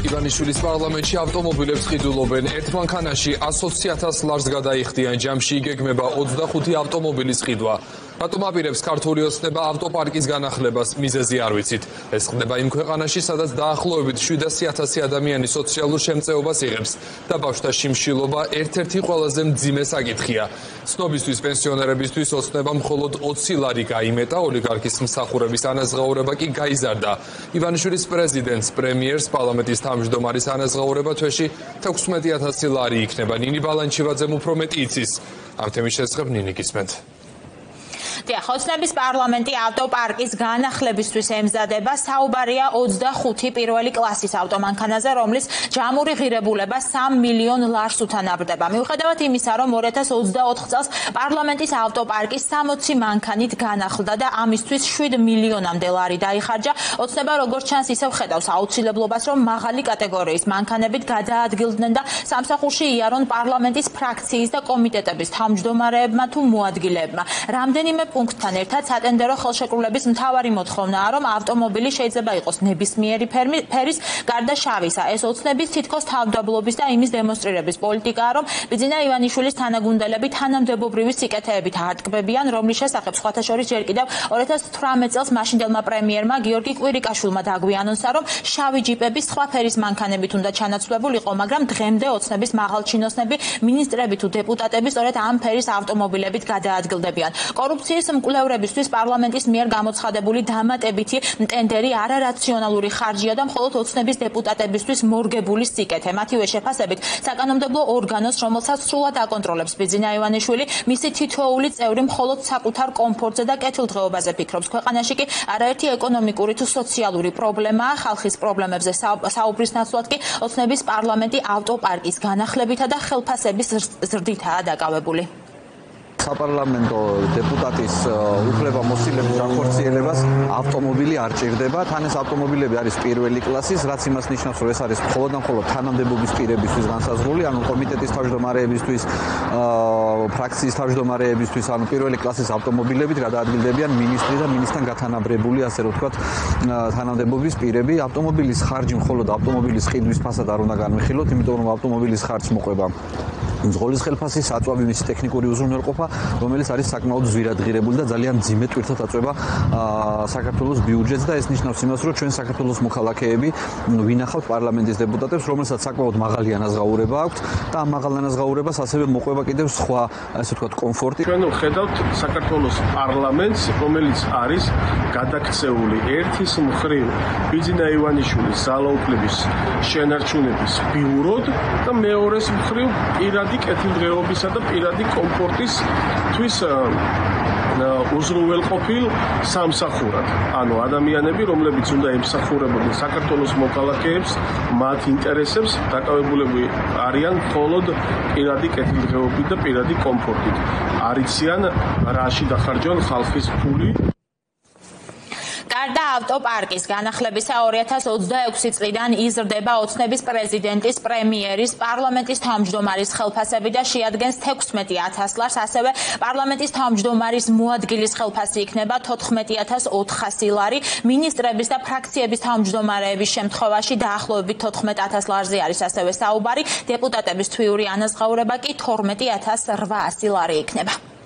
ივანიშვილის პარლამენტში ავტომობილებს ყიდულობენ. ერთ მანქანაში 120,000 ლარს გადაიხდიან. ჯამში იგეგმება 25 ავტომობილის ყიდვა. რატომ აპირებს ქართული ოცნება ავტოპარკის განახლებას? მიზეზი არ ვიცით. ეს ხდება იმ ქვეყანაში, სადაც დაახლოებით 700,000 ადამიანი სოციალურ შემწეობას იღებს და ბავშვთა შიმშილობა ერთ-ერთი ყველაზე მძიმე საკითხია. ცნობისთვის პენსიონერებისთვის ოცნებამ მხოლოდ 20 ლარი გაიმეტა, ოლიგარქის მსახურების ანაზღაურება კი გაიზარდა. ივანიშვილის პრეზიდენტს, პრემიერს, პარლამენტის თავმჯდომარის ანაზღაურება თვეში 16,000 ლარი იქნება. ნინი ბალანჩივაძემ უფრო მეტი იცის. ამ თემის შესახებ ნინი გისმენთ. ოცნების პარლამენტი ავტოპარკის განახლებისთვის ემზადება. საუბარია 25 პირველი კლასის ავტომანქანაზე, რომლის ჯამური ღირებულება 3 მილიონ ლარს უთანაბრდება. მიუხედავად იმისა, რომ 2024 წელს პარლამენტის ავტოპარკის 60 მანქანით განახლდა და ამისთვის 7 მილიონამდე ლარი დაიხარჯა, ოცნება როგორც ჩანს ისევ ხედავს აუცილებლობას, რომ მაღალი კატეგორიის მანქანებით გადაადგილდნენ და სამსახურში იარონ პარლამენტის ფრაქციის და კომიტეტების თავმჯდომარეებმა თუ მოადგილეებმა. რამდენიმე პუნქტთან ერთად სატენდერო ხელშეკრულების მთავარი მოთხოვნაა, რომ ავტომობილი შეიძლება იყოს ნებისმიერი ფერის, გარდა შავისა. ეს ოცნების თითქოს თავმჯდომარეობის და იმის დემონსტრირების პოლიტიკაა, რომ ბიძინა ივანიშვილის თანაგუნდელები თანამდებობრივი სიკეთეებით არტკბებიან, რომლის შესახებ სხვათა შორის ჯერ კიდევ 2018 წელს მაშინდელმა პრემიერმა გიორგი კვირიკაშვილმა დაგვიანონსა, რომ შავი ჯიპები სხვა ფერის მანქანებით უნდა ჩანაცვლებულიყო, მაგრამ დღემდე ოცნების მაღალჩინოსნები, მინისტრები თუ დეპუტატები სწორედ ამ ფერის ავტომობილებით გადაადგილდებიან. კორუფციის მკვლევრებისთვის პარლამენტის მიერ გამოცხადებული დამატებითი ტენდერი არარაციონალური ხარჯია და მხოლოდ ოცნების დეპუტატებისთვის მორგებული სიკეთე. მათივე შეფასებით, საკანონმდებლო ორგანოს, რომელსაც სრულად აკონტროლებს ბიძინა ივანიშვილი, მისი თითოეული წევრი მხოლოდ საკუთარ კომფორტზე და კეთილდღეობაზე ფიქრობს. ქვეყანაში კი არაერთი ეკონომიკური თუ სოციალური პრობლემაა. ხალხის პრობლემებზე საუბრის ნაცვლად კი ოცნების პარლამენტი ავტოპარკის განახლებითა და ხელფასების ზრდითაა დაკავებული. საპარლამენტო დეპუტატის უფლება მოსილების განხორციელებას ავტომობილი არ ჭირდება. თან ეს ავტომობილები არის პირველი კლასის, რაც იმას ნიშნავს, რომ ეს არის მხოლოდ და მხოლოდ თანამდებობის პირებისთვის განსაზღვრული, ანუ კომიტეტის თავმჯდომარეებისთვის, ფრაქციის თავმჯდომარეებისთვის, ანუ პირველი კლასის ავტომობილებით გადაადგილდებიან მინისტრი და მინისტრთან გათანაბრებული, ასე რომ ვთქვათ, თანამდებობის პირები. ავტომობილის ხარჯი მხოლოდ ავტომობილის ყიდვის ფასად არ უნდა განვიხილოთ, იმიტომ რომ ავტომობილის ხარჯს მოყვება მძღოლის ხელფასი, საწვავი მისი ტექნიკური უზრუნველყოფა, რომელიც არის საკმაოდ ზვირადღირებული და ძალიან მძიმე ტვირთად აწვება საქართველოს ბიუჯეტს და ეს ნიშნავს იმას, რომ ჩვენ საქართველოს მოქალაქეები ვინახავთ პარლამენტის დეპუტატებს, რომელსაც საკმაოდ მაღალი ანაზღაურება აქვთ და ამ მაღალ ანაზღაურებას ასევე მოყვება კიდევ სხვა, ასე ვთქვათ, კომფორტი. ჩვენ ვხედავთ საქართველოს პარლამენტს, რომელიც არის გადაქცეული ერთის მხრივ ბიძინა ივანიშვილის ძალაუფლების შენარჩუნების ბიუროდ და მეორეს მხრივ პირადი კეთილდღეობისა და პირადი კომფორტისთვის უზრუნველყოფილ სამსახურად. ანუ ადამიანები, რომლებიც უნდა ემსახურებოდნენ საქართველოს მოქალაქეებს, მათ ინტერესებს, დაკავებულები არიან მხოლოდ პირადი კეთილდღეობით და პირადი კომფორტით. არ იციან რაში დახარჯონ ხალხის ფული. გარდა ავტოპარკის განახლებისა 2026 წლიდან იზრდება ოცნების პრეზიდენტის, პრემიერის, პარლამენტის თავმჯდომარის ხელფასები და შეადგენს 16,000 ლარს, ასევე პარლამენტის თავმჯდომარის მოადგილის ხელფასი იქნება 14,400 ლარი, მინისტრების და ფრაქციების თავმჯდომარეების შემთხვევაში დაახლოებით 14,000 ლარზე არის ასევე საუბარი, დეპუტატების თვიური ანაზღაურება კი 12,800 ლარი იქნება.